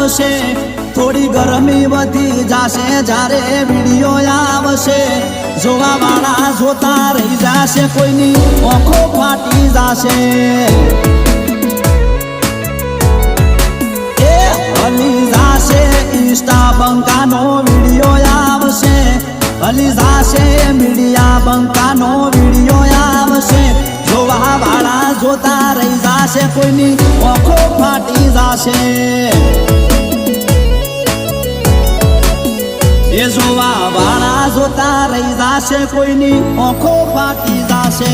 આવશે થોડી ગરમી વધી જાશે જ્યારે વિડિયો આવશે જોવા વાળા જોતા રહી જાશે કોઈની આંખો ફાટી જાશે એ હલી જાશે ઇન્સ્ટા બંકાનો વિડિયો આવશે હલી જાશે મીડિયા બંકાનો વિડિયો આવશે જોવા વાળા જોતા રહી જાશે કોઈની આંખો ફાટી જાશે એ જોવા વાળા જોતા રહી જાશે કોઈની આંખો ફાટી જાશે।